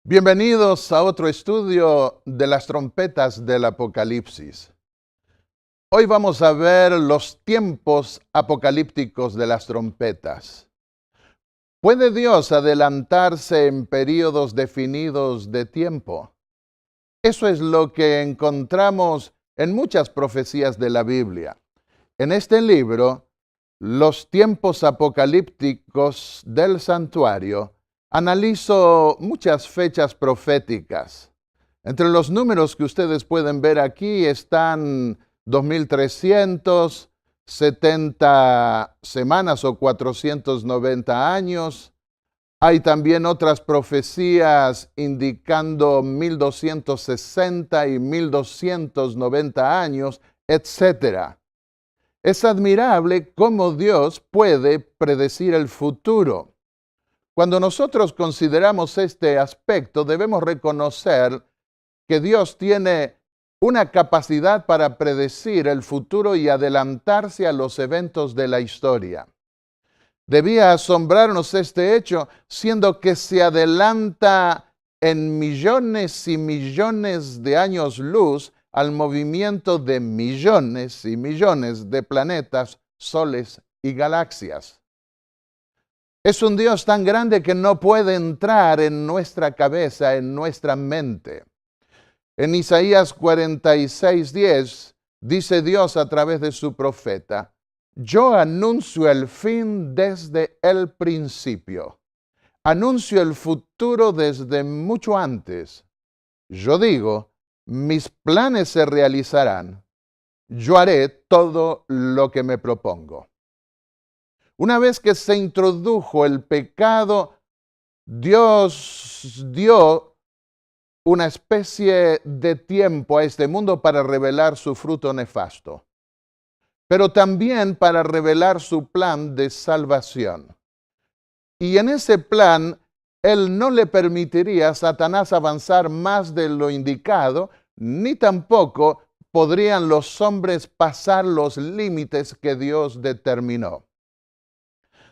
Bienvenidos a otro estudio de las trompetas del Apocalipsis. Hoy vamos a ver los tiempos apocalípticos de las trompetas. ¿Puede Dios adelantarse en períodos definidos de tiempo? Eso es lo que encontramos en muchas profecías de la Biblia. En este libro, Los tiempos apocalípticos del santuario, analizo muchas fechas proféticas. Entre los números que ustedes pueden ver aquí están 2370 semanas o 490 años. Hay también otras profecías indicando 1260 y 1290 años, etc. Es admirable cómo Dios puede predecir el futuro. Cuando nosotros consideramos este aspecto, debemos reconocer que Dios tiene una capacidad para predecir el futuro y adelantarse a los eventos de la historia. Debía asombrarnos este hecho, siendo que se adelanta en millones y millones de años luz al movimiento de millones y millones de planetas, soles y galaxias. Es un Dios tan grande que no puede entrar en nuestra cabeza, en nuestra mente. En Isaías 46:10 dice Dios a través de su profeta: yo anuncio el fin desde el principio. Anuncio el futuro desde mucho antes. Yo digo, mis planes se realizarán. Yo haré todo lo que me propongo. Una vez que se introdujo el pecado, Dios dio una especie de tiempo a este mundo para revelar su fruto nefasto, pero también para revelar su plan de salvación. Y en ese plan, Él no le permitiría a Satanás avanzar más de lo indicado, ni tampoco podrían los hombres pasar los límites que Dios determinó.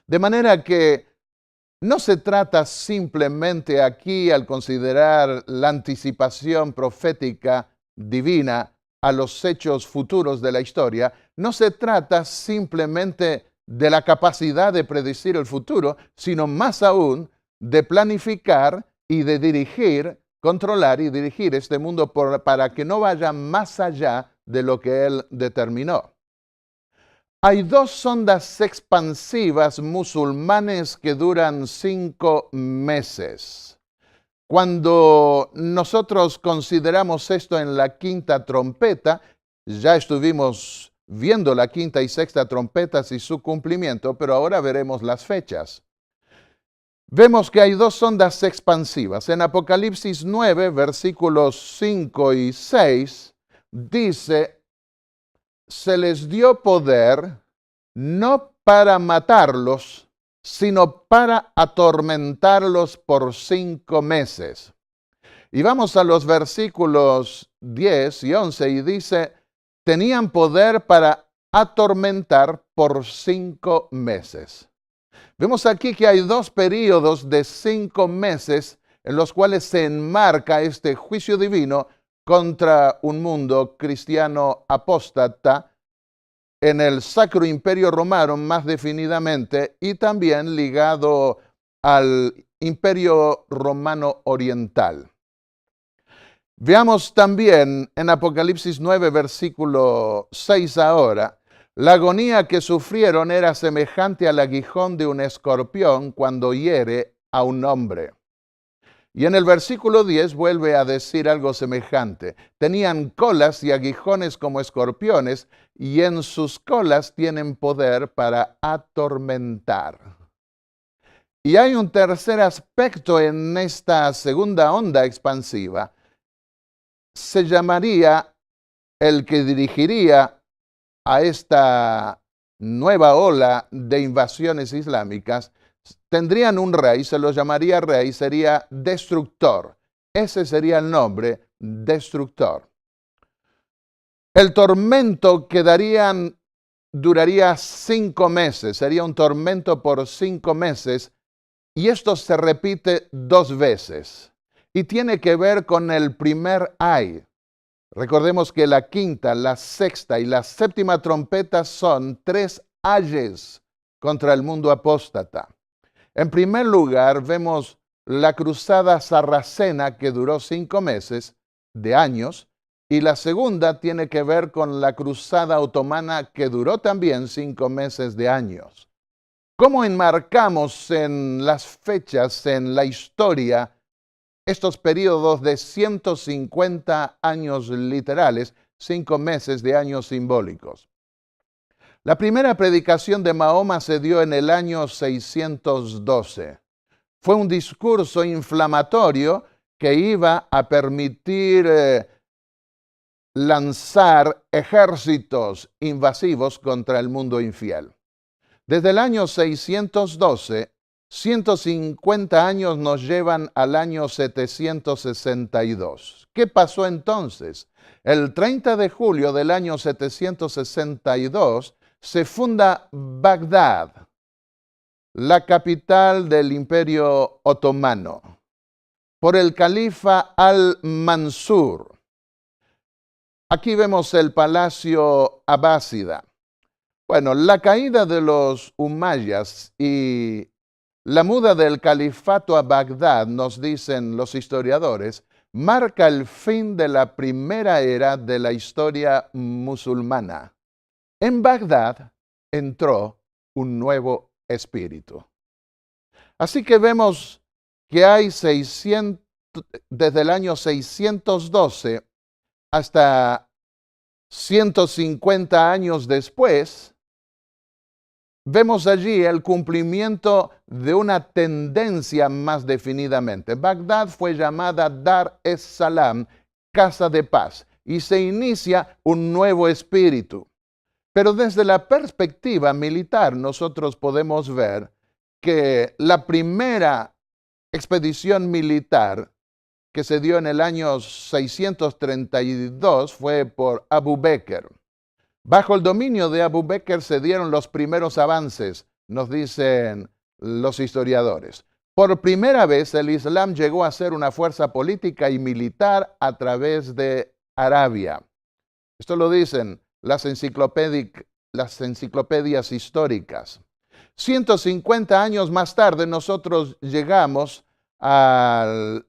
De manera que no se trata simplemente aquí, al considerar la anticipación profética divina a los hechos futuros de la historia, no se trata simplemente de la capacidad de predecir el futuro, sino más aún de planificar y de dirigir, controlar y dirigir este mundo para que no vaya más allá de lo que Él determinó. Hay dos ondas expansivas musulmanes que duran 5 meses. Cuando nosotros consideramos esto en la quinta trompeta, ya estuvimos viendo la quinta y sexta trompetas y su cumplimiento, pero ahora veremos las fechas. Vemos que hay dos ondas expansivas. En Apocalipsis 9, versículos 5 y 6, dice: se les dio poder no para matarlos, sino para atormentarlos por 5 meses. Y vamos a los versículos 10 y 11 y dice: tenían poder para atormentar por 5 meses. Vemos aquí que hay dos períodos de 5 meses en los cuales se enmarca este juicio divino contra un mundo cristiano apóstata en el Sacro Imperio Romano más definidamente, y también ligado al Imperio Romano Oriental. Veamos también en Apocalipsis 9, versículo 6 ahora: la agonía que sufrieron era semejante al aguijón de un escorpión cuando hiere a un hombre. Y en el versículo 10 vuelve a decir algo semejante: tenían colas y aguijones como escorpiones, y en sus colas tienen poder para atormentar. Y hay un tercer aspecto en esta segunda onda expansiva. Se llamaría el que dirigiría a esta nueva ola de invasiones islámicas. Tendrían un rey, se lo llamaría rey, sería destructor. Ese sería el nombre, destructor. El tormento que duraría 5 meses, sería un tormento por 5 meses, y esto se repite 2 veces. y tiene que ver con el primer ay. Recordemos que la quinta, la sexta y la séptima trompeta son 3 ayes contra el mundo apóstata. En primer lugar, vemos la cruzada sarracena que duró 5 meses de años, y la segunda tiene que ver con la cruzada otomana que duró también 5 meses de años. ¿Cómo enmarcamos en las fechas, en la historia, estos periodos de 150 años literales, 5 meses de años simbólicos? La primera predicación de Mahoma se dio en el año 612. Fue un discurso inflamatorio que iba a permitir lanzar ejércitos invasivos contra el mundo infiel. Desde el año 612, 150 años nos llevan al año 762. ¿Qué pasó entonces? El 30 de julio del año 762 se funda Bagdad, la capital del Imperio Otomano, por el califa al-Mansur. Aquí vemos el palacio abásida. Bueno, la caída de los umayyas y la muda del califato a Bagdad, nos dicen los historiadores, marca el fin de la primera era de la historia musulmana. En Bagdad entró un nuevo espíritu. Así que vemos que hay desde el año 612 hasta 150 años después, vemos allí el cumplimiento de una tendencia más definidamente. Bagdad fue llamada Dar es Salam, casa de paz, y se inicia un nuevo espíritu. Pero desde la perspectiva militar nosotros podemos ver que la primera expedición militar que se dio en el año 632 fue por Abu Bekr. Bajo el dominio de Abu Bekr se dieron los primeros avances, nos dicen los historiadores. Por primera vez el Islam llegó a ser una fuerza política y militar a través de Arabia. Esto lo dicen las enciclopedias históricas. 150 años más tarde nosotros llegamos al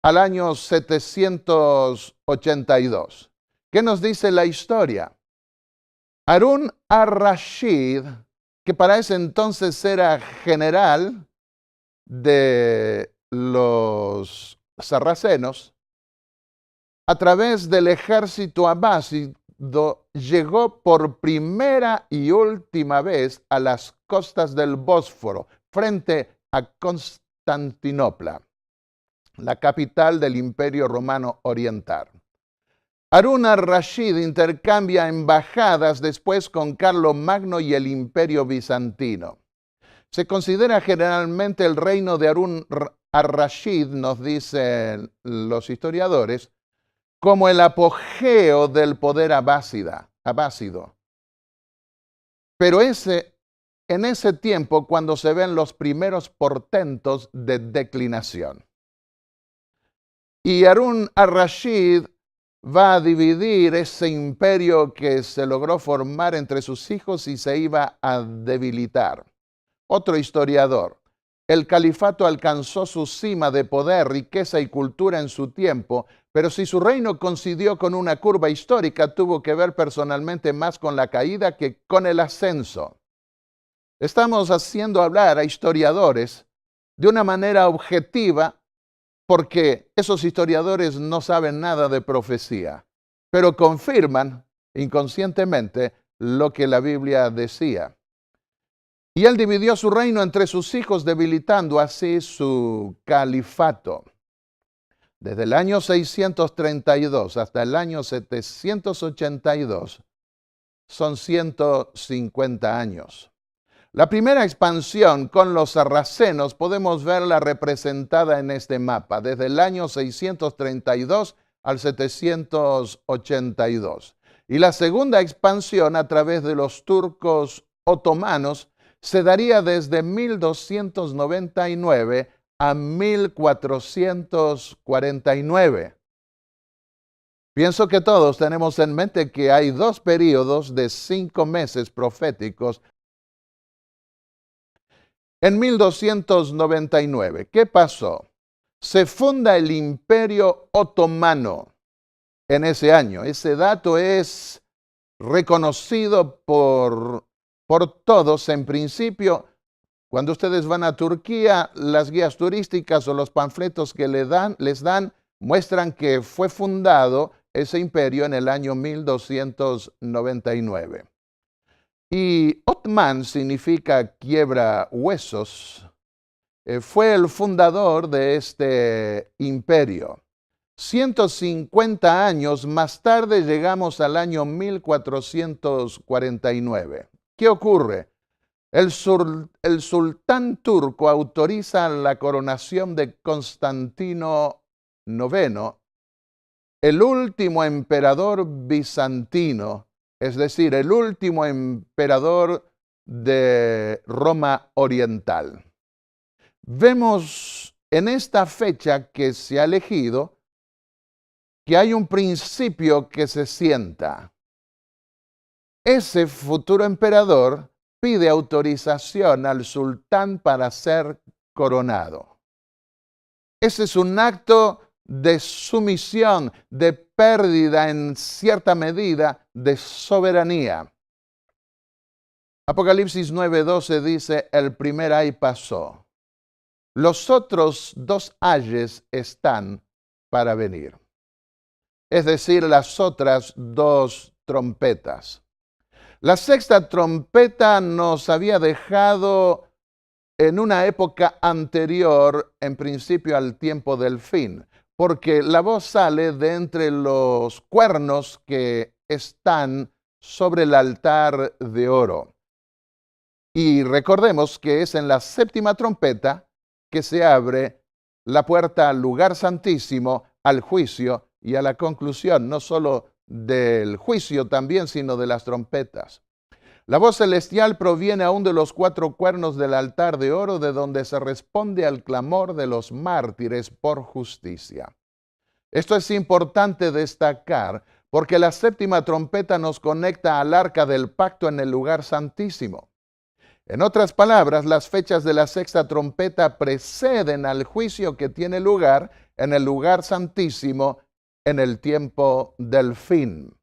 año 782. ¿Qué nos dice la historia? Harún ar-Rashid, que para ese entonces era general de los sarracenos, a través del ejército abásido, llegó por primera y última vez a las costas del Bósforo, frente a Constantinopla, la capital del Imperio Romano Oriental. Harún ar-Rashid intercambia embajadas después con Carlomagno y el Imperio Bizantino. Se considera generalmente el reino de Harún ar-Rashid, nos dicen los historiadores, como el apogeo del poder abásido. Pero en ese tiempo cuando se ven los primeros portentos de declinación. Y Harún ar-Rashid va a dividir ese imperio que se logró formar entre sus hijos y se iba a debilitar. Otro historiador: el califato alcanzó su cima de poder, riqueza y cultura en su tiempo, pero si su reino coincidió con una curva histórica, tuvo que ver personalmente más con la caída que con el ascenso. Estamos haciendo hablar a historiadores de una manera objetiva, porque esos historiadores no saben nada de profecía, pero confirman inconscientemente lo que la Biblia decía. Y él dividió su reino entre sus hijos, debilitando así su califato. Desde el año 632 hasta el año 782 son 150 años. La primera expansión con los sarracenos podemos verla representada en este mapa, desde el año 632 al 782. Y la segunda expansión a través de los turcos otomanos se daría desde 1299 a 1449. Pienso que todos tenemos en mente que hay 2 períodos de 5 meses proféticos. En 1299, ¿qué pasó? Se funda el Imperio Otomano en ese año. Ese dato es reconocido por todos. En principio, cuando ustedes van a Turquía, las guías turísticas o los panfletos que les dan muestran que fue fundado ese imperio en el año 1299. Y Otman significa quiebra huesos. Fue el fundador de este imperio. 150 años más tarde llegamos al año 1449. ¿Qué ocurre? El sultán turco autoriza la coronación de Constantino IX, el último emperador bizantino, es decir, el último emperador de Roma Oriental. Vemos en esta fecha que se ha elegido que hay un principio que se sienta. Ese futuro emperador pide autorización al sultán para ser coronado. Ese es un acto de sumisión, de pérdida en cierta medida de soberanía. Apocalipsis 9:12 dice, el primer ay pasó. Los otros 2 ayes están para venir. Es decir, las otras 2 trompetas. La 6ª trompeta nos había dejado en una época anterior, en principio al tiempo del fin, porque la voz sale de entre los cuernos que están sobre el altar de oro. Y recordemos que es en la 7ª trompeta que se abre la puerta al lugar santísimo, al juicio y a la conclusión, no solo del juicio también, sino de las trompetas. La voz celestial proviene aún de los 4 cuernos del altar de oro, de donde se responde al clamor de los mártires por justicia. Esto es importante destacar porque la 7ª trompeta nos conecta al arca del pacto en el lugar santísimo. En otras palabras, las fechas de la 6ª trompeta preceden al juicio que tiene lugar en el lugar santísimo en el tiempo del fin.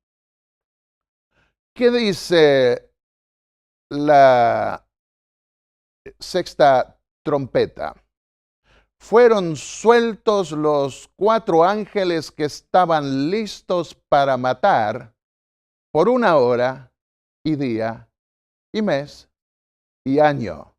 ¿Qué dice la 6ª trompeta? Fueron sueltos los 4 ángeles que estaban listos para matar por 1 hora y día y mes y año.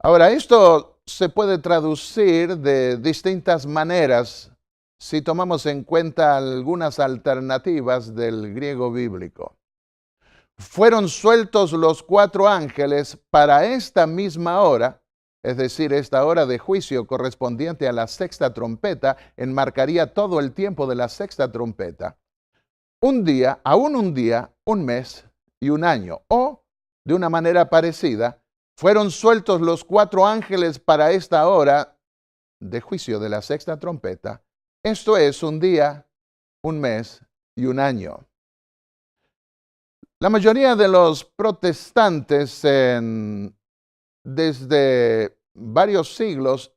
Ahora, esto se puede traducir de distintas maneras si tomamos en cuenta algunas alternativas del griego bíblico. Fueron sueltos los 4 ángeles para esta misma hora, es decir, esta hora de juicio correspondiente a la 6ª trompeta, enmarcaría todo el tiempo de la 6ª trompeta. Un día, aún un día, un mes y un año. O, de una manera parecida, fueron sueltos los 4 ángeles para esta hora de juicio de la 6ª trompeta. Esto es un día, un mes y un año. La mayoría de los protestantes desde varios siglos,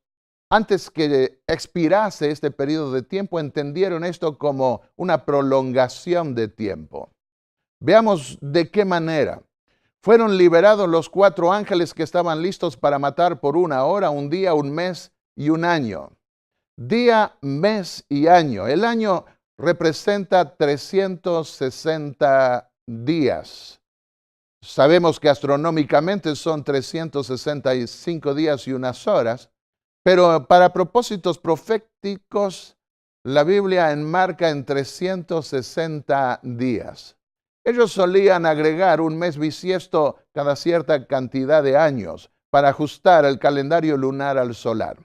antes que expirase este periodo de tiempo, entendieron esto como una prolongación de tiempo. Veamos de qué manera. Fueron liberados los 4 ángeles que estaban listos para matar por 1 hora, un día, un mes y un año. Día, mes y año. El año representa 360 días. Sabemos que astronómicamente son 365 días y unas horas, pero para propósitos proféticos, la Biblia enmarca en 360 días. Ellos solían agregar un mes bisiesto cada cierta cantidad de años para ajustar el calendario lunar al solar.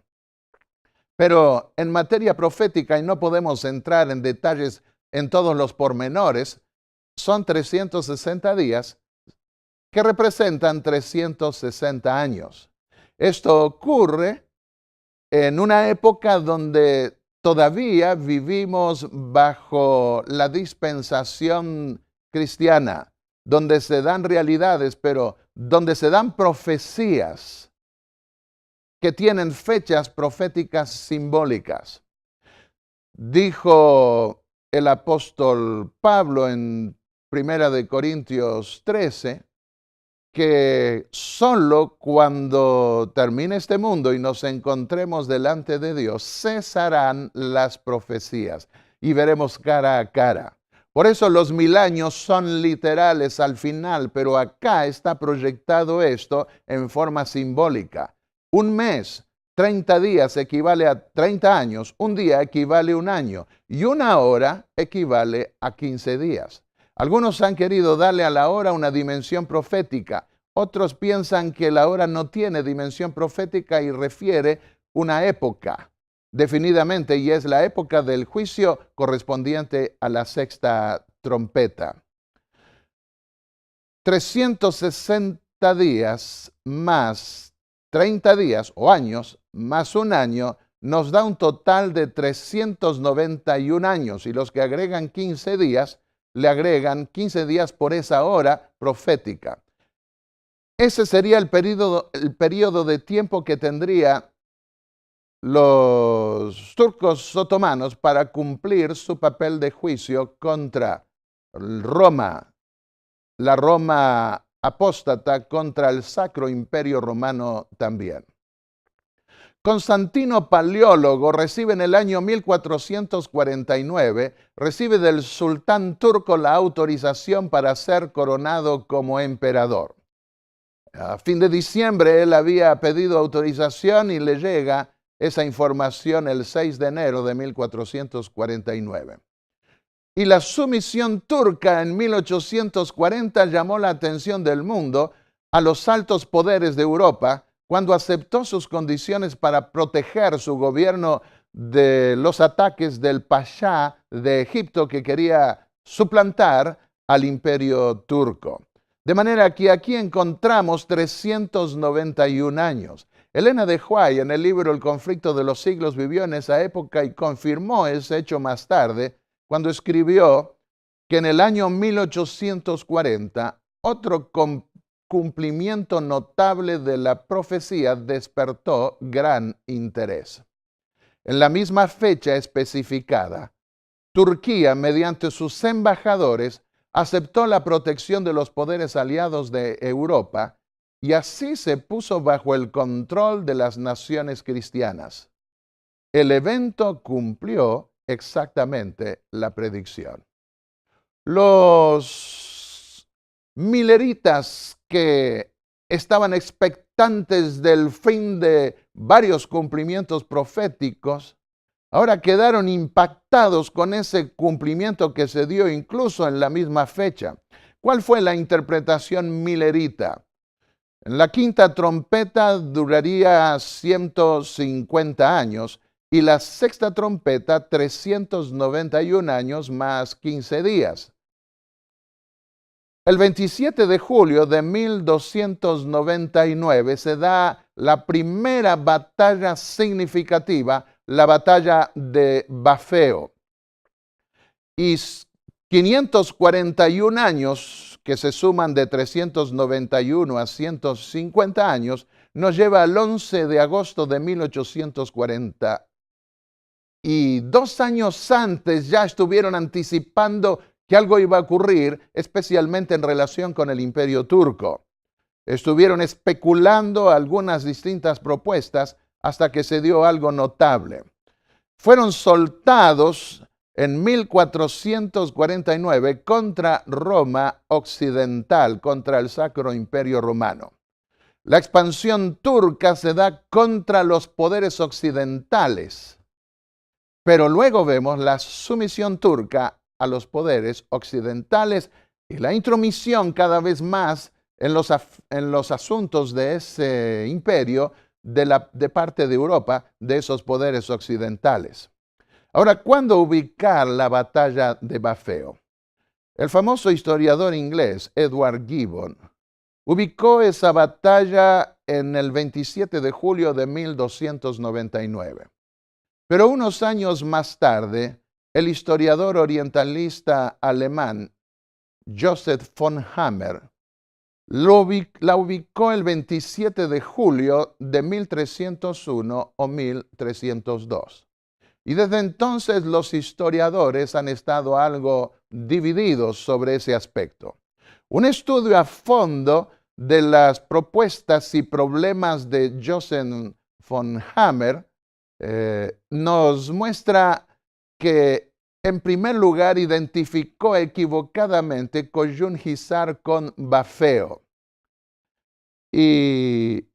Pero en materia profética, y no podemos entrar en detalles en todos los pormenores, son 360 días que representan 360 años. Esto ocurre en una época donde todavía vivimos bajo la dispensación cristiana, donde se dan realidades, pero donde se dan profecías que tienen fechas proféticas simbólicas. Dijo el apóstol Pablo en 1 Corintios 13, que solo cuando termine este mundo y nos encontremos delante de Dios, cesarán las profecías y veremos cara a cara. Por eso los 1000 años son literales al final, pero acá está proyectado esto en forma simbólica. Un mes, 30 días equivale a 30 años, un día equivale a un año y una hora equivale a 15 días. Algunos han querido darle a la hora una dimensión profética. Otros piensan que la hora no tiene dimensión profética y refiere una época, definidamente, y es la época del juicio correspondiente a la sexta trompeta. 360 días más 30 días o años más un año nos da un total de 391 años, y los que agregan 15 días, le agregan 15 días por esa hora profética. Ese sería el periodo de tiempo que tendría los turcos otomanos para cumplir su papel de juicio contra Roma, la Roma apóstata, contra el Sacro Imperio Romano también. Constantino Paleólogo recibe en el año 1449, recibe del sultán turco la autorización para ser coronado como emperador. A fin de diciembre él había pedido autorización y le llega esa información el 6 de enero de 1449. Y la sumisión turca en 1840 llamó la atención del mundo a los altos poderes de Europa cuando aceptó sus condiciones para proteger su gobierno de los ataques del Pasha de Egipto, que quería suplantar al imperio turco. De manera que aquí encontramos 391 años. Elena de White, en el libro El conflicto de los siglos, vivió en esa época y confirmó ese hecho más tarde cuando escribió que en el año 1840 otro cumplimiento notable de la profecía despertó gran interés. En la misma fecha especificada, Turquía, mediante sus embajadores, aceptó la protección de los poderes aliados de Europa y así se puso bajo el control de las naciones cristianas. El evento cumplió exactamente la predicción. Los mileritas que estaban expectantes del fin de varios cumplimientos proféticos, ahora quedaron impactados con ese cumplimiento que se dio incluso en la misma fecha. ¿Cuál fue la interpretación milerita? La quinta trompeta duraría 150 años y la sexta trompeta 391 años más 15 días. El 27 de julio de 1299 se da la primera batalla significativa, la batalla de Bafeo. Y 541 años, que se suman de 391 a 150 años, nos lleva al 11 de agosto de 1840. Y 2 años antes ya estuvieron anticipando que algo iba a ocurrir, especialmente en relación con el Imperio Turco. Estuvieron especulando algunas distintas propuestas hasta que se dio algo notable. Fueron soltados en 1449 contra Roma Occidental, contra el Sacro Imperio Romano. La expansión turca se da contra los poderes occidentales, pero luego vemos la sumisión turca a los poderes occidentales y la intromisión cada vez más en los asuntos de ese imperio de parte de Europa, de esos poderes occidentales. Ahora, ¿cuándo ubicar la batalla de Bafeo? El famoso historiador inglés Edward Gibbon ubicó esa batalla en el 27 de julio de 1299. Pero unos años más tarde, el historiador orientalista alemán Joseph von Hammer la ubicó el 27 de julio de 1301 o 1302. Y desde entonces los historiadores han estado algo divididos sobre ese aspecto. Un estudio a fondo de las propuestas y problemas de Joseph von Hammer nos muestra que, en primer lugar, identificó equivocadamente Koyun-Jizar con Bafeo. Y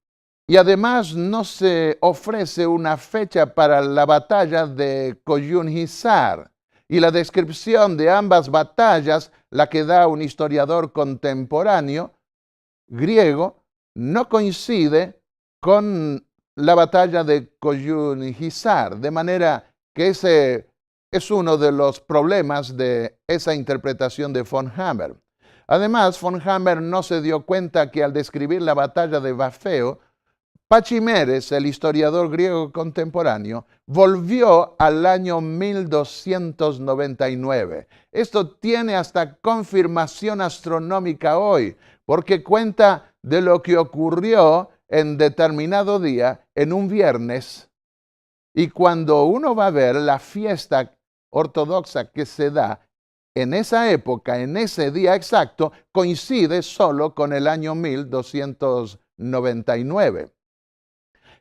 además no se ofrece una fecha para la batalla de Koyun-Jizar. Y la descripción de ambas batallas, la que da un historiador contemporáneo griego, no coincide con la batalla de Koyun-Jizar, de manera que ese es uno de los problemas de esa interpretación de von Hammer. Además, von Hammer no se dio cuenta que al describir la batalla de Bafeo, Pachimeres, el historiador griego contemporáneo, volvió al año 1299. Esto tiene hasta confirmación astronómica hoy, porque cuenta de lo que ocurrió en determinado día, en un viernes, y cuando uno va a ver la fiesta ortodoxa que se da en esa época, en ese día exacto, coincide solo con el año 1299.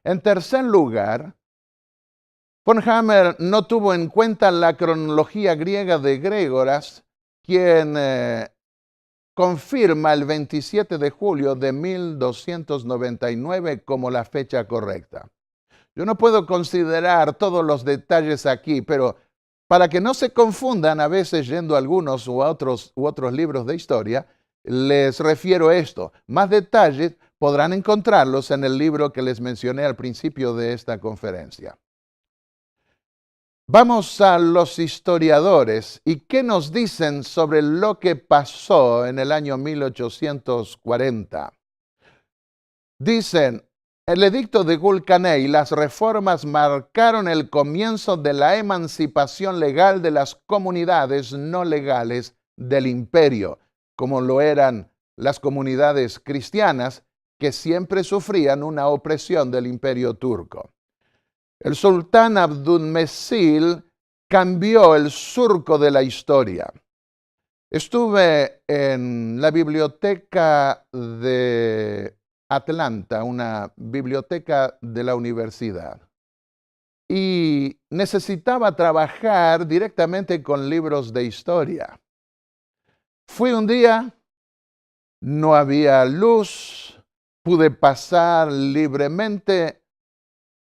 En tercer lugar, von Hammer no tuvo en cuenta la cronología griega de Grégoras, quien confirma el 27 de julio de 1299 como la fecha correcta. Yo no puedo considerar todos los detalles aquí, pero para que no se confundan a veces yendo a algunos u otros libros de historia, les refiero esto. Más detalles podrán encontrarlos en el libro que les mencioné al principio de esta conferencia. Vamos a los historiadores y qué nos dicen sobre lo que pasó en el año 1840. Dicen, el edicto de Gulcaney y las reformas marcaron el comienzo de la emancipación legal de las comunidades no legales del imperio, como lo eran las comunidades cristianas que siempre sufrían una opresión del imperio turco. El sultán Abdülmesil cambió el surco de la historia. Estuve en la biblioteca de Atlanta, una biblioteca de la universidad, y necesitaba trabajar directamente con libros de historia. Fui un día, no había luz, pude pasar libremente.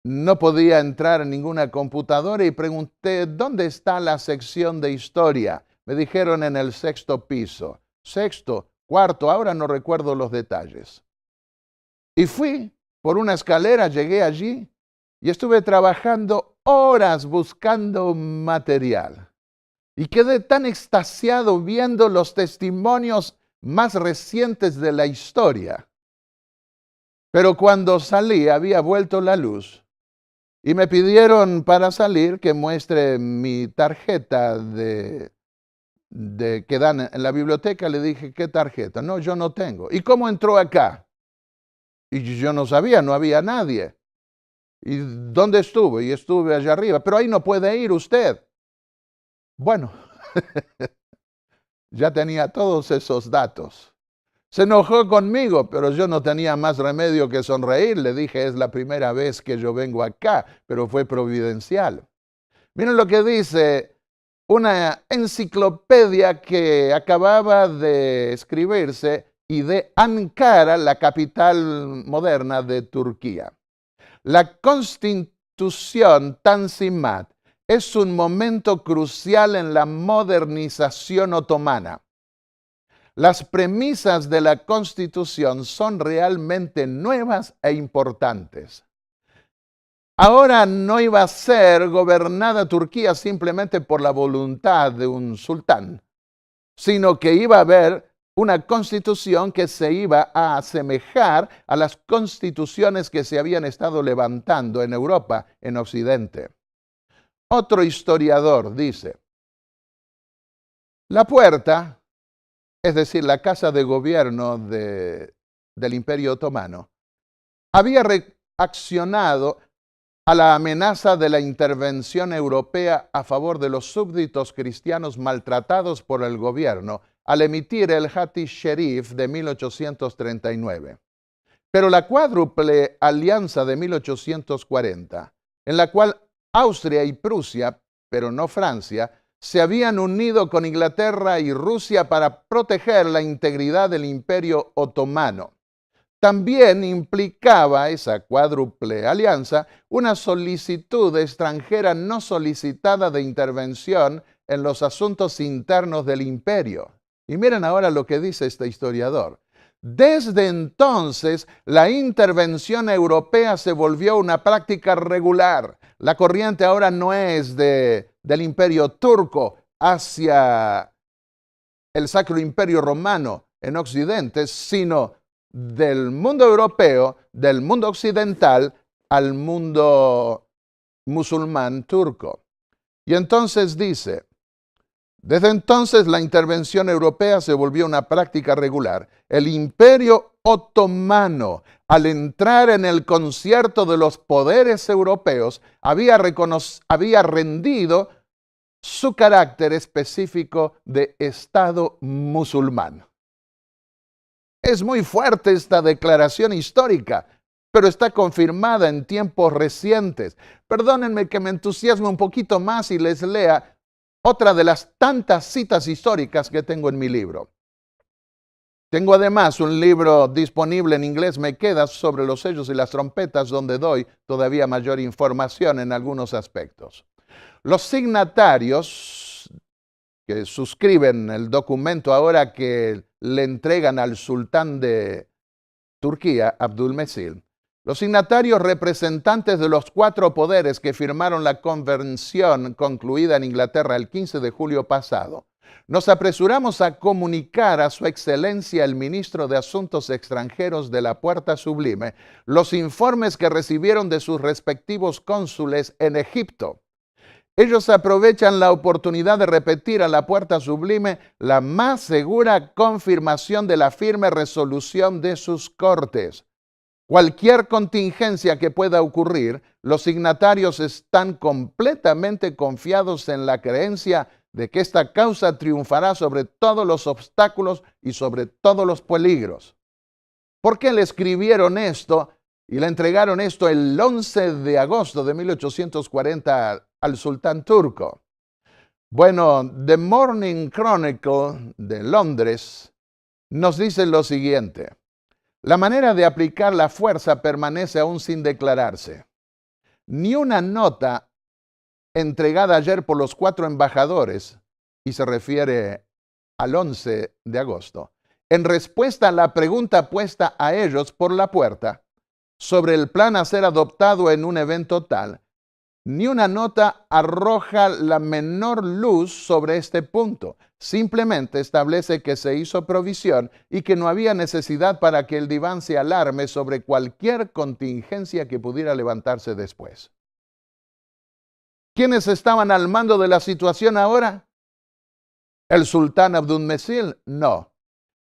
No podía entrar en ninguna computadora y pregunté, ¿dónde está la sección de historia? Me dijeron en el 6º piso. 6º, 4º, ahora no recuerdo los detalles. Y fui por una escalera, llegué allí y estuve trabajando horas buscando material. Y quedé tan extasiado viendo los testimonios más recientes de la historia. Pero cuando salí había vuelto la luz. Y me pidieron para salir que muestre mi tarjeta que dan en la biblioteca. Le dije, ¿qué tarjeta? No, yo no tengo. ¿Y cómo entró acá? Y yo no sabía, no había nadie. ¿Y dónde estuve? Y estuve allá arriba. Pero ahí no puede ir usted. Bueno, ya tenía todos esos datos. Se enojó conmigo, pero yo no tenía más remedio que sonreír. Le dije, es la primera vez que yo vengo acá, pero fue providencial. Miren lo que dice una enciclopedia que acababa de escribirse y de Ankara, la capital moderna de Turquía. La Constitución Tanzimat es un momento crucial en la modernización otomana. Las premisas de la Constitución son realmente nuevas e importantes. Ahora no iba a ser gobernada Turquía simplemente por la voluntad de un sultán, sino que iba a haber una constitución que se iba a asemejar a las constituciones que se habían estado levantando en Europa, en Occidente. Otro historiador dice, la puerta, es decir, la casa de gobierno del Imperio Otomano, había reaccionado a la amenaza de la intervención europea a favor de los súbditos cristianos maltratados por el gobierno al emitir el Hatti Sherif de 1839. Pero la cuádruple alianza de 1840, en la cual Austria y Prusia, pero no Francia, se habían unido con Inglaterra y Rusia para proteger la integridad del Imperio Otomano. También implicaba esa cuádruple alianza una solicitud extranjera no solicitada de intervención en los asuntos internos del imperio. Y miren ahora lo que dice este historiador. Desde entonces, la intervención europea se volvió una práctica regular. La corriente ahora no es del imperio turco hacia el Sacro Imperio Romano en Occidente, sino del mundo europeo, del mundo occidental, al mundo musulmán turco. Y entonces dice, desde entonces la intervención europea se volvió una práctica regular. El Imperio Otomano, al entrar en el concierto de los poderes europeos, había rendido su carácter específico de Estado musulmán. Es muy fuerte esta declaración histórica, pero está confirmada en tiempos recientes. Perdónenme que me entusiasme un poquito más y les lea otra de las tantas citas históricas que tengo en mi libro. Tengo además un libro disponible en inglés, me queda, sobre los sellos y las trompetas, donde doy todavía mayor información en algunos aspectos. Los signatarios que suscriben el documento ahora que le entregan al sultán de Turquía, Abdülmecil, los signatarios representantes de los 4 poderes que firmaron la convención concluida en Inglaterra el 15 de julio pasado, nos apresuramos a comunicar a su excelencia el ministro de Asuntos Extranjeros de la Puerta Sublime los informes que recibieron de sus respectivos cónsules en Egipto. Ellos aprovechan la oportunidad de repetir a la Puerta Sublime la más segura confirmación de la firme resolución de sus cortes. Cualquier contingencia que pueda ocurrir, los signatarios están completamente confiados en la creencia de que esta causa triunfará sobre todos los obstáculos y sobre todos los peligros. ¿Por qué le escribieron esto y le entregaron esto el 11 de agosto de 1840 al sultán turco? Bueno, The Morning Chronicle de Londres nos dice lo siguiente. La manera de aplicar la fuerza permanece aún sin declararse. Ni una nota entregada ayer por los 4 embajadores, y se refiere al 11 de agosto, en respuesta a la pregunta puesta a ellos por la puerta sobre el plan a ser adoptado en un evento tal, ni una nota arroja la menor luz sobre este punto. Simplemente establece que se hizo provisión y que no había necesidad para que el diván se alarme sobre cualquier contingencia que pudiera levantarse después. ¿Quiénes estaban al mando de la situación ahora? ¿El sultán Abdülmecil? No.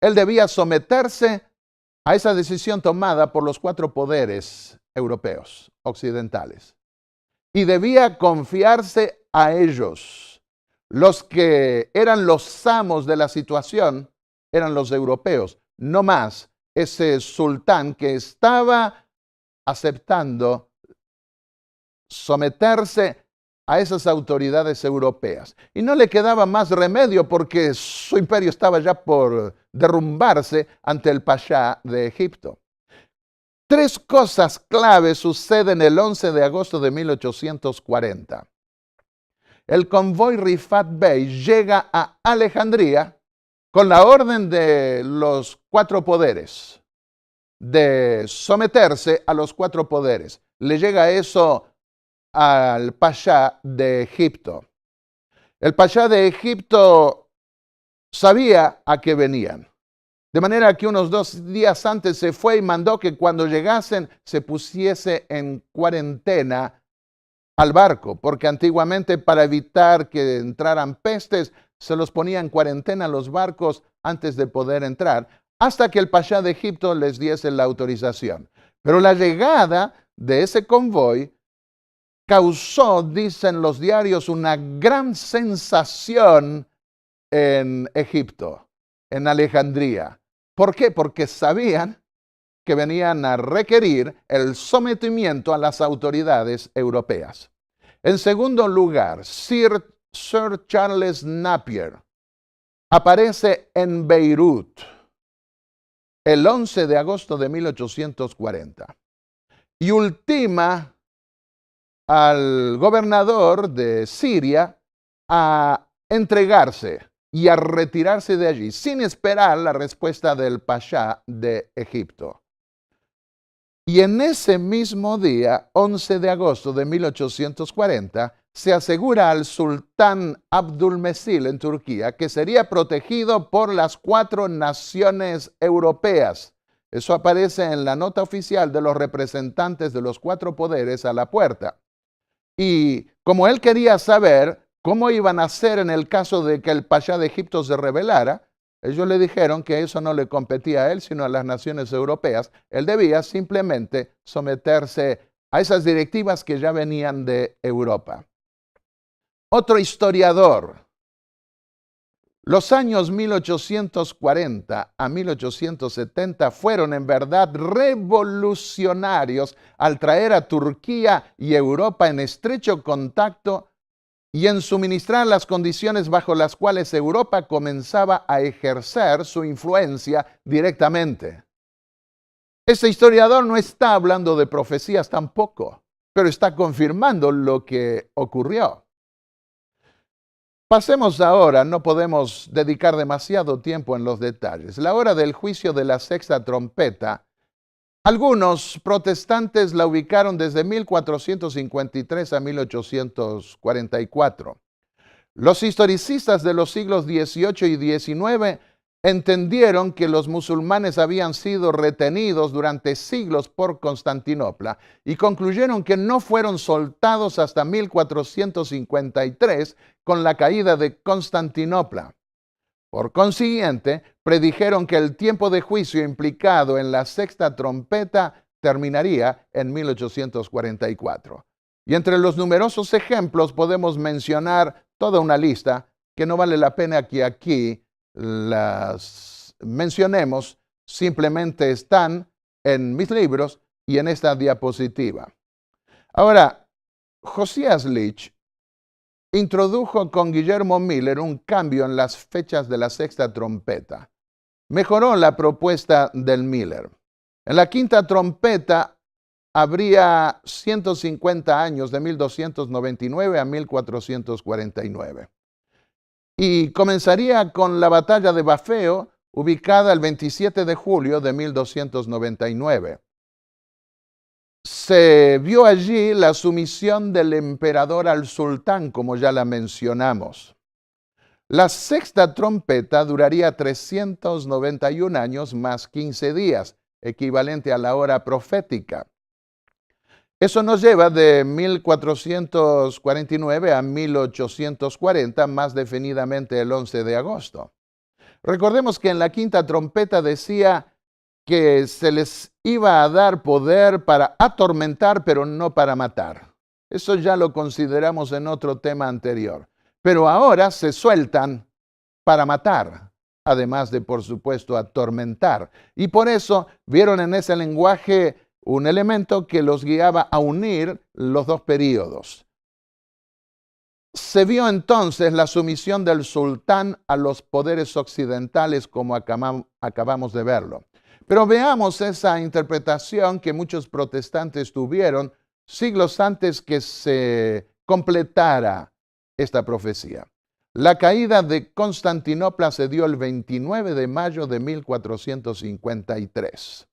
Él debía someterse a esa decisión tomada por los 4 poderes europeos, occidentales. Y debía confiarse a ellos. Los que eran los amos de la situación eran los europeos, no más ese sultán que estaba aceptando someterse a esas autoridades europeas. Y no le quedaba más remedio porque su imperio estaba ya por derrumbarse ante el Pasha de Egipto. 3 cosas claves suceden el 11 de agosto de 1840. El convoy Rifat Bey llega a Alejandría con la orden de los 4 poderes, de someterse a los 4 poderes. Le llega eso al Pasha de Egipto. El Pasha de Egipto sabía a qué venían. De manera que unos 2 días antes se fue y mandó que cuando llegasen se pusiese en cuarentena al barco, porque antiguamente para evitar que entraran pestes, se los ponía en cuarentena los barcos antes de poder entrar, hasta que el Pashá de Egipto les diese la autorización. Pero la llegada de ese convoy causó, dicen los diarios, una gran sensación en Egipto, en Alejandría. ¿Por qué? Porque sabían que venían a requerir el sometimiento a las autoridades europeas. En segundo lugar, Sir Charles Napier aparece en Beirut el 11 de agosto de 1840 y ultima al gobernador de Siria a entregarse y a retirarse de allí sin esperar la respuesta del Pashá de Egipto. Y en ese mismo día, 11 de agosto de 1840, se asegura al sultán Abdülmesil en Turquía que sería protegido por las 4 naciones europeas. Eso aparece en la nota oficial de los representantes de los 4 poderes a la puerta. Y como él quería saber cómo iban a hacer en el caso de que el Pashá de Egipto se rebelara, ellos le dijeron que eso no le competía a él, sino a las naciones europeas. Él debía simplemente someterse a esas directivas que ya venían de Europa. Otro historiador, los años 1840 a 1870 fueron en verdad revolucionarios al traer a Turquía y Europa en estrecho contacto y en suministrar las condiciones bajo las cuales Europa comenzaba a ejercer su influencia directamente. Este historiador no está hablando de profecías tampoco, pero está confirmando lo que ocurrió. Pasemos ahora, no podemos dedicar demasiado tiempo en los detalles. La hora del juicio de la sexta trompeta, algunos protestantes la ubicaron desde 1453 a 1844. Los historicistas de los siglos XVIII y XIX entendieron que los musulmanes habían sido retenidos durante siglos por Constantinopla y concluyeron que no fueron soltados hasta 1453 con la caída de Constantinopla. Por consiguiente, predijeron que el tiempo de juicio implicado en la sexta trompeta terminaría en 1844. Y entre los numerosos ejemplos podemos mencionar toda una lista que no vale la pena que aquí las mencionemos, simplemente están en mis libros y en esta diapositiva. Ahora, Josías Litch introdujo con Guillermo Miller un cambio en las fechas de la sexta trompeta. Mejoró la propuesta del Miller. En la quinta trompeta habría 150 años de 1299 a 1449. Y comenzaría con la batalla de Bafeo, ubicada el 27 de julio de 1299. Se vio allí la sumisión del emperador al sultán, como ya la mencionamos. La sexta trompeta duraría 391 años más 15 días, equivalente a la hora profética. Eso nos lleva de 1449 a 1840, más definidamente el 11 de agosto. Recordemos que en la quinta trompeta decía que se les iba a dar poder para atormentar, pero no para matar. Eso ya lo consideramos en otro tema anterior. Pero ahora se sueltan para matar, además de, por supuesto, atormentar. Y por eso vieron en ese lenguaje un elemento que los guiaba a unir los 2 períodos. Se vio entonces la sumisión del sultán a los poderes occidentales, como acabamos de verlo. Pero veamos esa interpretación que muchos protestantes tuvieron siglos antes que se completara esta profecía. La caída de Constantinopla se dio el 29 de mayo de 1453.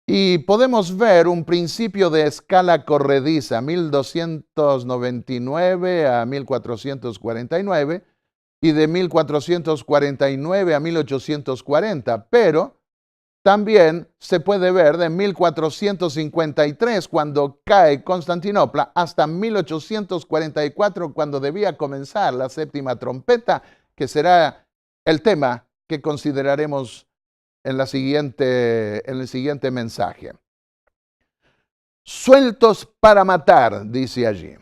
Y podemos ver un principio de escala corrediza, 1299 a 1449, y de 1449 a 1840, pero también se puede ver de 1453, cuando cae Constantinopla, hasta 1844, cuando debía comenzar la séptima trompeta, que será el tema que consideraremos en el siguiente mensaje. Sueltos para matar, dice allí.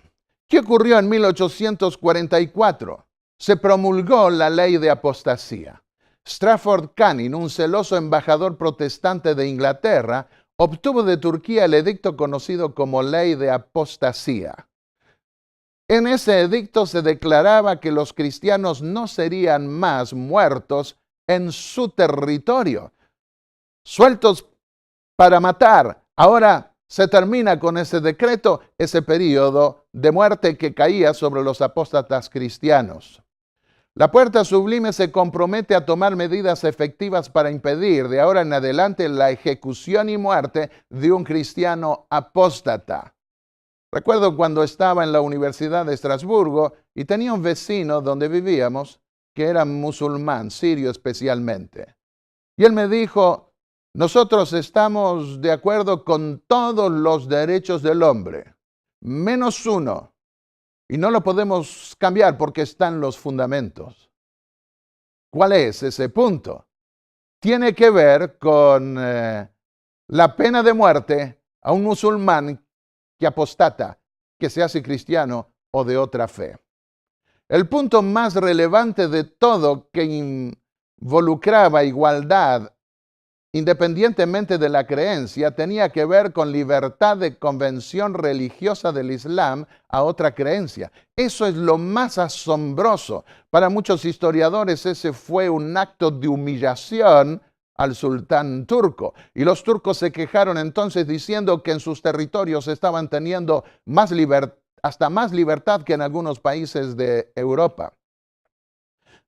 ¿Qué ocurrió en 1844? Se promulgó la ley de apostasía. Strafford Canning, un celoso embajador protestante de Inglaterra, obtuvo de Turquía el edicto conocido como ley de apostasía. En ese edicto se declaraba que los cristianos no serían más muertos en su territorio, sueltos para matar. Ahora se termina con ese decreto, ese periodo de muerte que caía sobre los apóstatas cristianos. La Puerta Sublime se compromete a tomar medidas efectivas para impedir de ahora en adelante la ejecución y muerte de un cristiano apóstata. Recuerdo cuando estaba en la Universidad de Estrasburgo y tenía un vecino donde vivíamos que era musulmán, sirio especialmente. Y él me dijo: nosotros estamos de acuerdo con todos los derechos del hombre, menos uno. Y no lo podemos cambiar porque están los fundamentos. ¿Cuál es ese punto? Tiene que ver con la pena de muerte a un musulmán que apostata, que se hace cristiano o de otra fe. El punto más relevante de todo, que involucraba igualdad independientemente de la creencia, tenía que ver con libertad de convención religiosa del Islam a otra creencia. Eso es lo más asombroso. Para muchos historiadores ese fue un acto de humillación al sultán turco. Y los turcos se quejaron entonces diciendo que en sus territorios estaban teniendo hasta más libertad que en algunos países de Europa.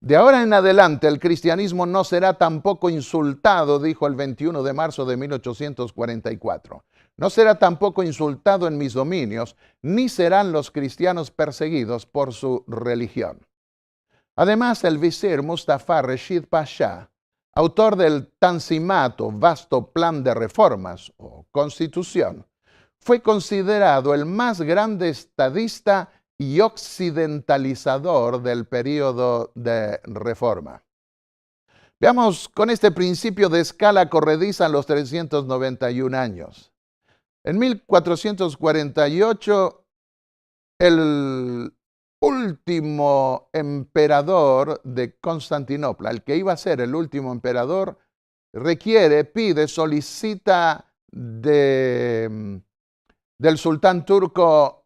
De ahora en adelante el cristianismo no será tampoco insultado, dijo el 21 de marzo de 1844. No será tampoco insultado en mis dominios, ni serán los cristianos perseguidos por su religión. Además, el visir Mustafa Reshid Pasha, autor del Tanzimat, vasto plan de reformas o constitución, fue considerado el más grande estadista y occidentalizador del período de reforma. Veamos con este principio de escala corrediza los 391 años. En 1448, el último emperador de Constantinopla, el que iba a ser el último emperador, solicita del sultán turco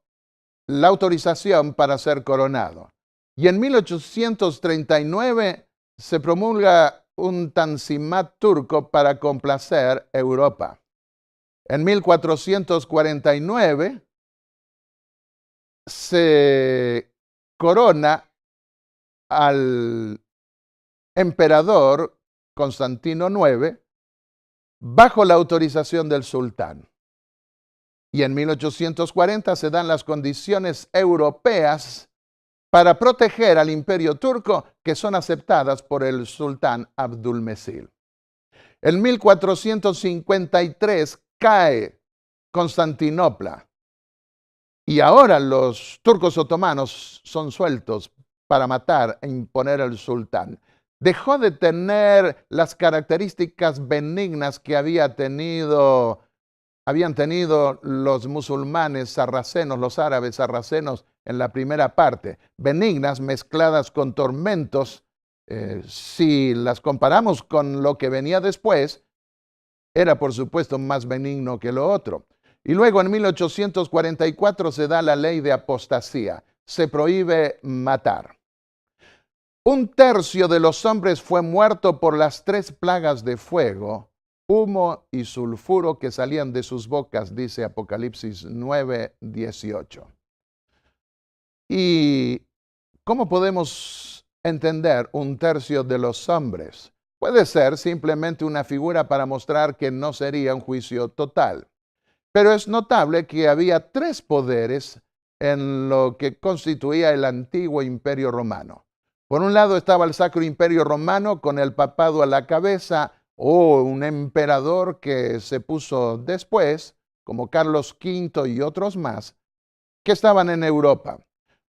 la autorización para ser coronado. Y en 1839 se promulga un Tanzimat turco para complacer Europa. En 1449 se corona al emperador Constantino IX bajo la autorización del sultán. Y en 1840 se dan las condiciones europeas para proteger al imperio turco, que son aceptadas por el sultán Abdülmecid. En 1453 cae Constantinopla y ahora los turcos otomanos son sueltos para matar e imponer al sultán. Dejó de tener las características benignas que habían tenido los musulmanes sarracenos, los árabes sarracenos en la primera parte, benignas mezcladas con tormentos. Si las comparamos con lo que venía después, era por supuesto más benigno que lo otro. Y luego en 1844 se da la ley de apostasía, se prohíbe matar. 1/3 de los hombres fue muerto por las 3 plagas de fuego, humo y sulfuro que salían de sus bocas, dice Apocalipsis 9:18. ¿Y cómo podemos entender 1/3 de los hombres? Puede ser simplemente una figura para mostrar que no sería un juicio total. Pero es notable que había 3 poderes en lo que constituía el antiguo imperio romano. Por un lado estaba el Sacro Imperio Romano con el papado a la cabeza, o un emperador que se puso después, como Carlos V y otros más, que estaban en Europa.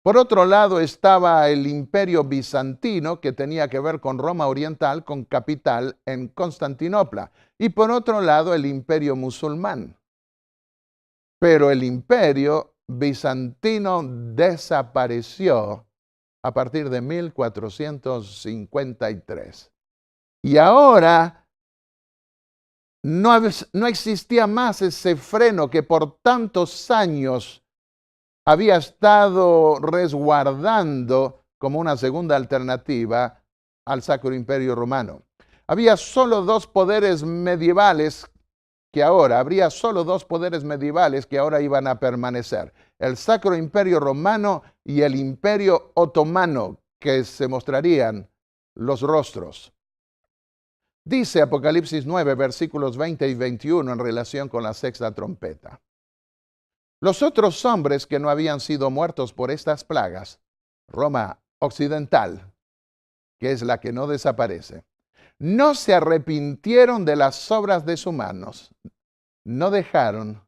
Por otro lado estaba el Imperio Bizantino, que tenía que ver con Roma Oriental, con capital en Constantinopla. Y por otro lado el Imperio Musulmán. Pero el Imperio Bizantino desapareció a partir de 1453. Y ahora no existía más ese freno que por tantos años había estado resguardando como una segunda alternativa al Sacro Imperio Romano. Habría solo dos poderes medievales que ahora iban a permanecer: el Sacro Imperio Romano y el Imperio Otomano, que se mostrarían los rostros. Dice Apocalipsis 9, versículos 20 y 21 en relación con la sexta trompeta: los otros hombres que no habían sido muertos por estas plagas, Roma occidental, que es la que no desaparece, no se arrepintieron de las obras de sus manos, no dejaron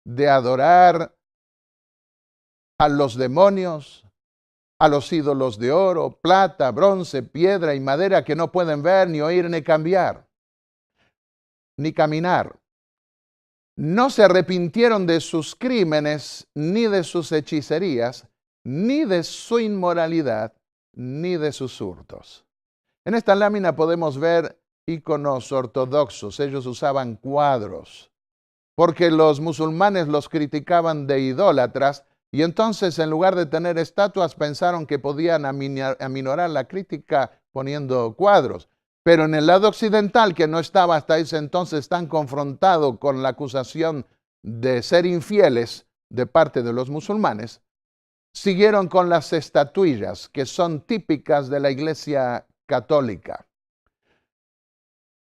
de adorar a los demonios, a los ídolos de oro, plata, bronce, piedra y madera que no pueden ver, ni oír, ni cambiar, ni caminar. No se arrepintieron de sus crímenes, ni de sus hechicerías, ni de su inmoralidad, ni de sus hurtos. En esta lámina podemos ver íconos ortodoxos. Ellos usaban cuadros, porque los musulmanes los criticaban de idólatras, y entonces en lugar de tener estatuas pensaron que podían aminorar la crítica poniendo cuadros. Pero en el lado occidental, que no estaba hasta ese entonces tan confrontado con la acusación de ser infieles de parte de los musulmanes, siguieron con las estatuillas, que son típicas de la Iglesia católica.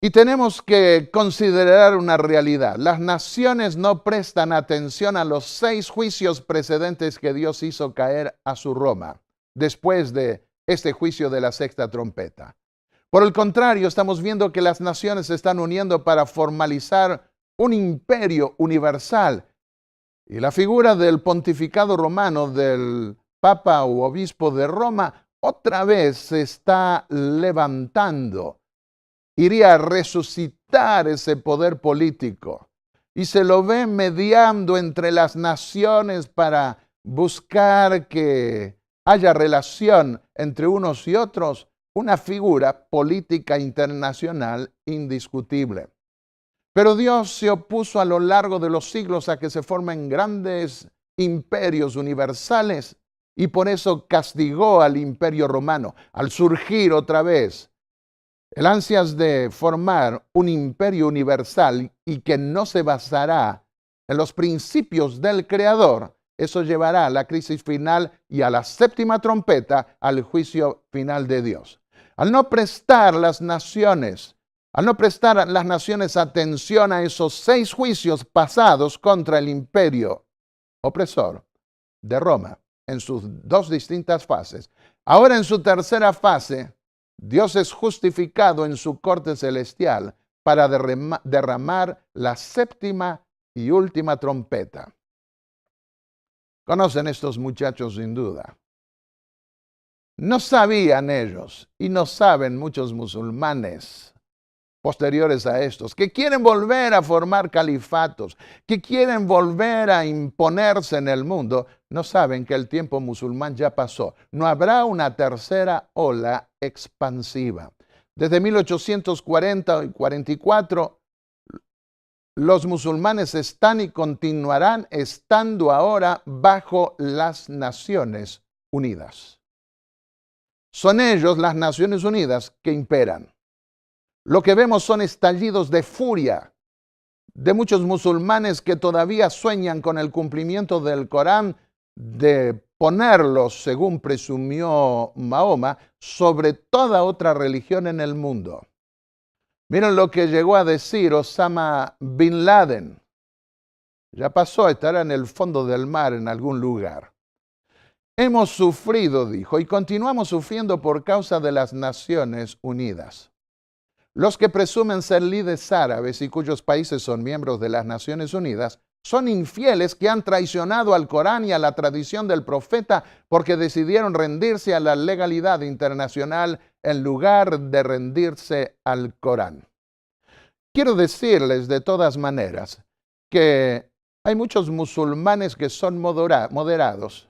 Y tenemos que considerar una realidad: las naciones no prestan atención a los 6 juicios precedentes que Dios hizo caer a su Roma, después de este juicio de la sexta trompeta. Por el contrario, estamos viendo que las naciones se están uniendo para formalizar un imperio universal. Y la figura del pontificado romano, del Papa o Obispo de Roma, otra vez se está levantando. Iría a resucitar ese poder político. Y se lo ve mediando entre las naciones para buscar que haya relación entre unos y otros, una figura política internacional indiscutible. Pero Dios se opuso a lo largo de los siglos a que se formen grandes imperios universales, y por eso castigó al Imperio Romano. Al surgir otra vez el ansias de formar un imperio universal y que no se basará en los principios del Creador, eso llevará a la crisis final y a la séptima trompeta, al juicio final de Dios. Al no prestar las naciones atención a esos 6 juicios pasados contra el imperio opresor de Roma en sus 2 distintas fases, ahora en su tercera fase, Dios es justificado en su corte celestial para derramar la séptima y última trompeta. Conocen estos muchachos sin duda. No sabían ellos, y no saben muchos musulmanes posteriores a estos, que quieren volver a formar califatos, que quieren volver a imponerse en el mundo. No saben que el tiempo musulmán ya pasó. No habrá una tercera ola expansiva. Desde 1840 y 44, los musulmanes están y continuarán estando ahora bajo las Naciones Unidas. Son ellos, las Naciones Unidas, que imperan. Lo que vemos son estallidos de furia de muchos musulmanes que todavía sueñan con el cumplimiento del Corán, de ponerlos, según presumió Mahoma, sobre toda otra religión en el mundo. Miren lo que llegó a decir Osama Bin Laden. Ya pasó, estará en el fondo del mar en algún lugar. Hemos sufrido, dijo, y continuamos sufriendo por causa de las Naciones Unidas. Los que presumen ser líderes árabes y cuyos países son miembros de las Naciones Unidas son infieles que han traicionado al Corán y a la tradición del profeta porque decidieron rendirse a la legalidad internacional en lugar de rendirse al Corán. Quiero decirles de todas maneras que hay muchos musulmanes que son moderados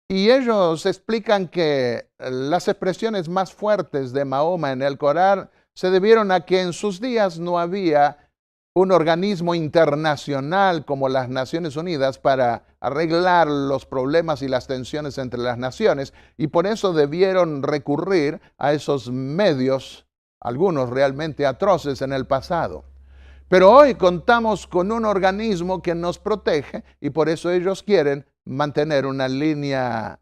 y ellos explican que las expresiones más fuertes de Mahoma en el Corán se debieron a que en sus días no había un organismo internacional como las Naciones Unidas para arreglar los problemas y las tensiones entre las naciones, y por eso debieron recurrir a esos medios, algunos realmente atroces en el pasado. Pero hoy contamos con un organismo que nos protege y por eso ellos quieren mantener una línea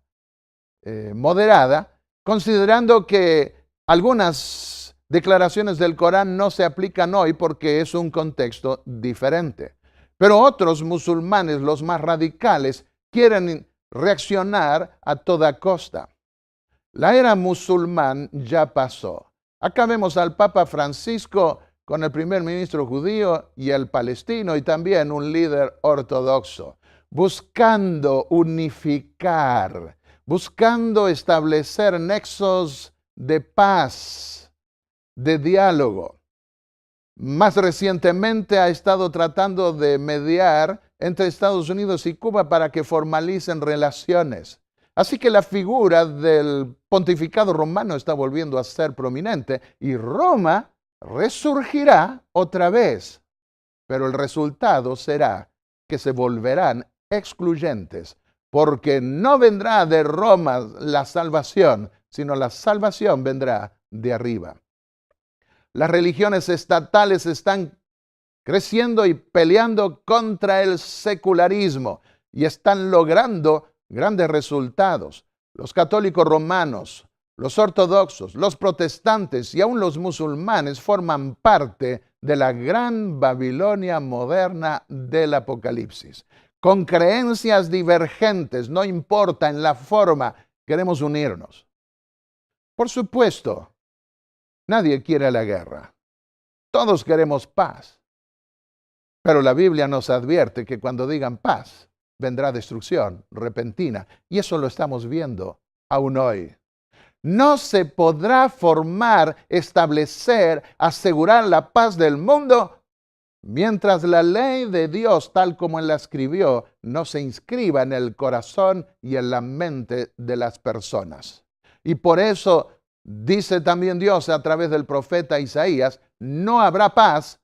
moderada, considerando que algunas declaraciones del Corán no se aplican hoy porque es un contexto diferente. Pero otros musulmanes, los más radicales, quieren reaccionar a toda costa. La era musulmán ya pasó. Acá vemos al Papa Francisco con el primer ministro judío y el palestino y también un líder ortodoxo, buscando unificar, buscando establecer nexos de paz, de diálogo. Más recientemente ha estado tratando de mediar entre Estados Unidos y Cuba para que formalicen relaciones. Así que la figura del pontificado romano está volviendo a ser prominente y Roma resurgirá otra vez, pero el resultado será que se volverán excluyentes, porque no vendrá de Roma la salvación, sino la salvación vendrá de arriba. Las religiones estatales están creciendo y peleando contra el secularismo y están logrando grandes resultados. Los católicos romanos, los ortodoxos, los protestantes y aún los musulmanes forman parte de la gran Babilonia moderna del Apocalipsis. Con creencias divergentes, no importa en la forma, queremos unirnos. Por supuesto, nadie quiere la guerra. Todos queremos paz. Pero la Biblia nos advierte que cuando digan paz, vendrá destrucción repentina. Y eso lo estamos viendo aún hoy. No se podrá formar, establecer, asegurar la paz del mundo mientras la ley de Dios, tal como Él la escribió, no se inscriba en el corazón y en la mente de las personas. Y por eso dice también Dios a través del profeta Isaías, no habrá paz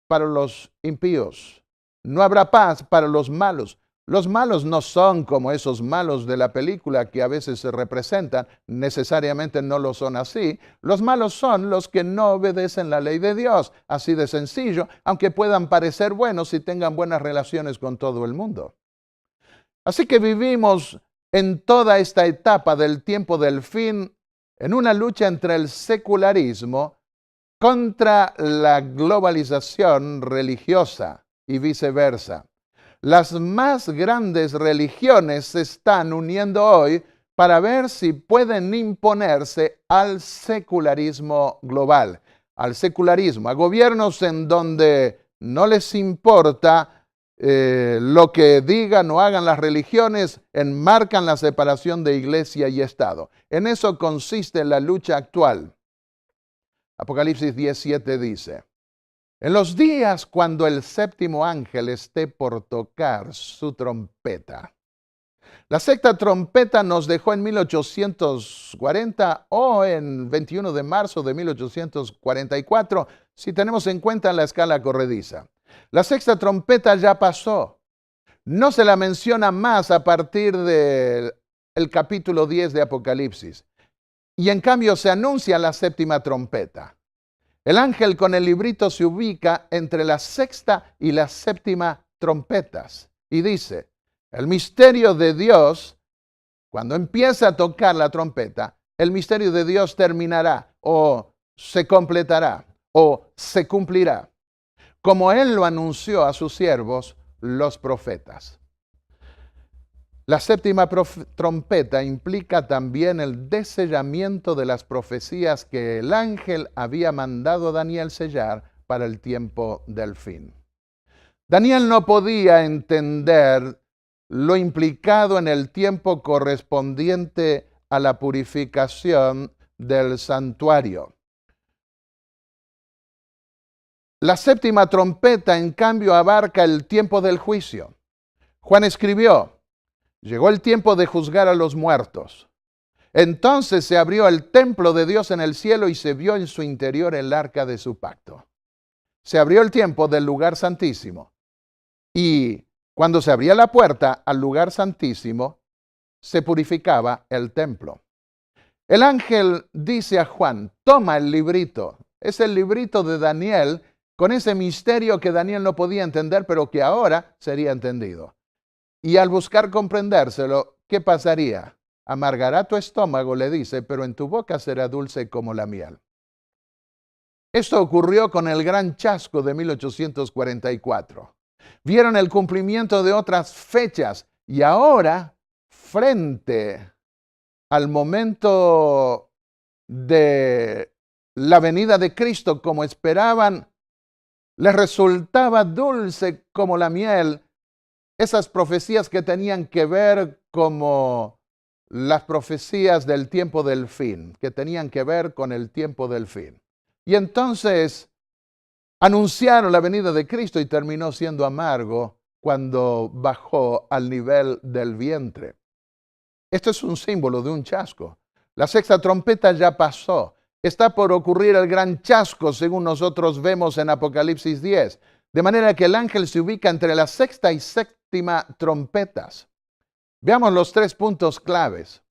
para los impíos, no habrá paz para los malos. Los malos no son como esos malos de la película que a veces se representan, necesariamente no lo son así. Los malos son los que no obedecen la ley de Dios, así de sencillo, aunque puedan parecer buenos y tengan buenas relaciones con todo el mundo. Así que vivimos en toda esta etapa del tiempo del fin en una lucha entre el secularismo contra la globalización religiosa y viceversa. Las más grandes religiones se están uniendo hoy para ver si pueden imponerse al secularismo global, al secularismo, a gobiernos en donde no les importa lo que digan o hagan las religiones, enmarcan la separación de iglesia y Estado. En eso consiste la lucha actual. Apocalipsis 17 dice, en los días cuando el séptimo ángel esté por tocar su trompeta. La sexta trompeta nos dejó en 1840 o en 21 de marzo de 1844, si tenemos en cuenta la escala corrediza. La sexta trompeta ya pasó. No se la menciona más a partir del capítulo 10 de Apocalipsis. Y en cambio se anuncia la séptima trompeta. El ángel con el librito se ubica entre la sexta y la séptima trompetas y dice, el misterio de Dios, cuando empieza a tocar la trompeta, el misterio de Dios terminará o se completará o se cumplirá, como Él lo anunció a sus siervos, los profetas. La séptima trompeta implica también el desellamiento de las profecías que el ángel había mandado a Daniel sellar para el tiempo del fin. Daniel no podía entender lo implicado en el tiempo correspondiente a la purificación del santuario. La séptima trompeta, en cambio, abarca el tiempo del juicio. Juan escribió: llegó el tiempo de juzgar a los muertos. Entonces se abrió el templo de Dios en el cielo y se vio en su interior el arca de su pacto. Se abrió el tiempo del lugar santísimo. Y cuando se abría la puerta al lugar santísimo, se purificaba el templo. El ángel dice a Juan: toma el librito. Es el librito de Daniel, con ese misterio que Daniel no podía entender, pero que ahora sería entendido. Y al buscar comprendérselo, ¿qué pasaría? Amargará tu estómago, le dice, pero en tu boca será dulce como la miel. Esto ocurrió con el gran chasco de 1844. Vieron el cumplimiento de otras fechas y ahora, frente al momento de la venida de Cristo, como esperaban, les resultaba dulce como la miel esas profecías que tenían que ver como las profecías del tiempo del fin, que tenían que ver con el tiempo del fin. Y entonces anunciaron la venida de Cristo y terminó siendo amargo cuando bajó al nivel del vientre. Esto es un símbolo de un chasco. La sexta trompeta ya pasó. Está por ocurrir el gran chasco, según nosotros vemos en Apocalipsis 10. De manera que el ángel se ubica entre la sexta y séptima trompetas. Veamos los 3 puntos claves.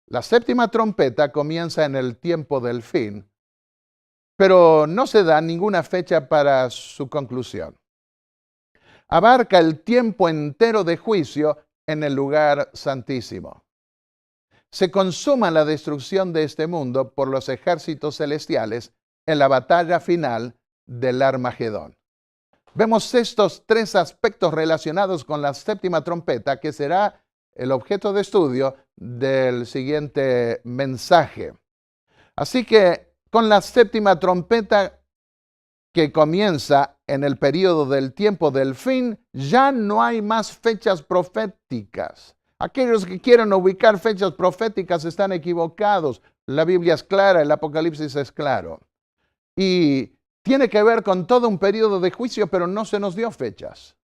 La séptima trompeta comienza en el tiempo del fin, pero no se da ninguna fecha para su conclusión. Abarca el tiempo entero de juicio en el lugar santísimo. Se consuma la destrucción de este mundo por los ejércitos celestiales en la batalla final del Armagedón. Vemos estos 3 aspectos relacionados con la séptima trompeta, que será el objeto de estudio del siguiente mensaje. Así que con la séptima trompeta, que comienza en el periodo del tiempo del fin, ya no hay más fechas proféticas. Aquellos que quieren ubicar fechas proféticas están equivocados. La Biblia es clara, el Apocalipsis es claro. Y tiene que ver con todo un periodo de juicio, pero no se nos dio fechas.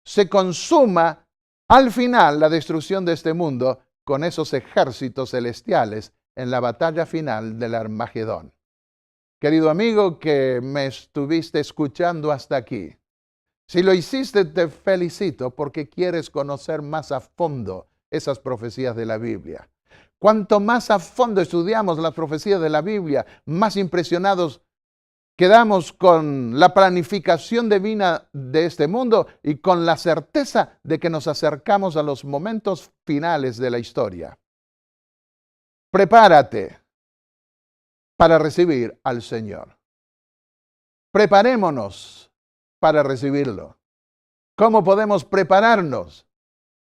Se consuma al final la destrucción de este mundo con esos ejércitos celestiales en la batalla final del Armagedón. Querido amigo que me estuviste escuchando hasta aquí, si lo hiciste, te felicito porque quieres conocer más a fondo esas profecías de la Biblia. Cuanto más a fondo estudiamos las profecías de la Biblia, más impresionados quedamos con la planificación divina de este mundo y con la certeza de que nos acercamos a los momentos finales de la historia. Prepárate para recibir al Señor. Preparémonos para recibirlo. ¿Cómo podemos prepararnos?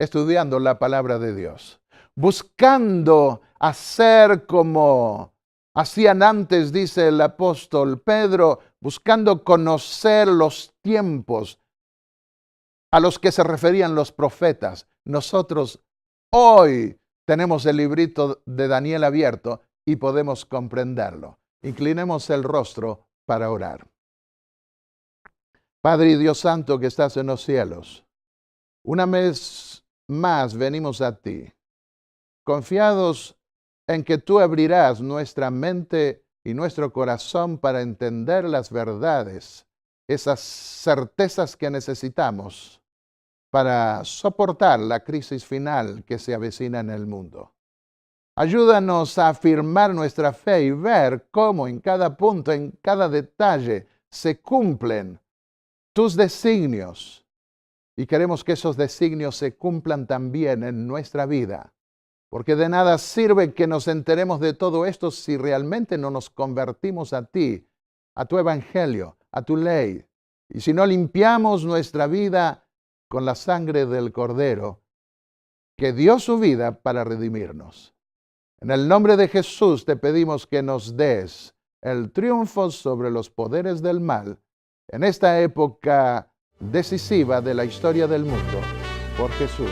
Estudiando la palabra de Dios, buscando hacer como hacían antes, dice el apóstol Pedro, buscando conocer los tiempos a los que se referían los profetas. Nosotros hoy tenemos el librito de Daniel abierto y podemos comprenderlo. Inclinemos el rostro para orar. Padre y Dios Santo que estás en los cielos, una vez más venimos a ti, confiados en que tú abrirás nuestra mente y nuestro corazón para entender las verdades, esas certezas que necesitamos para soportar la crisis final que se avecina en el mundo. Ayúdanos a afirmar nuestra fe y ver cómo en cada punto, en cada detalle, se cumplen tus designios. Y queremos que esos designios se cumplan también en nuestra vida. Porque de nada sirve que nos enteremos de todo esto si realmente no nos convertimos a ti, a tu evangelio, a tu ley. Y si no limpiamos nuestra vida con la sangre del Cordero que dio su vida para redimirnos. En el nombre de Jesús te pedimos que nos des el triunfo sobre los poderes del mal en esta época decisiva de la historia del mundo. Por Jesús.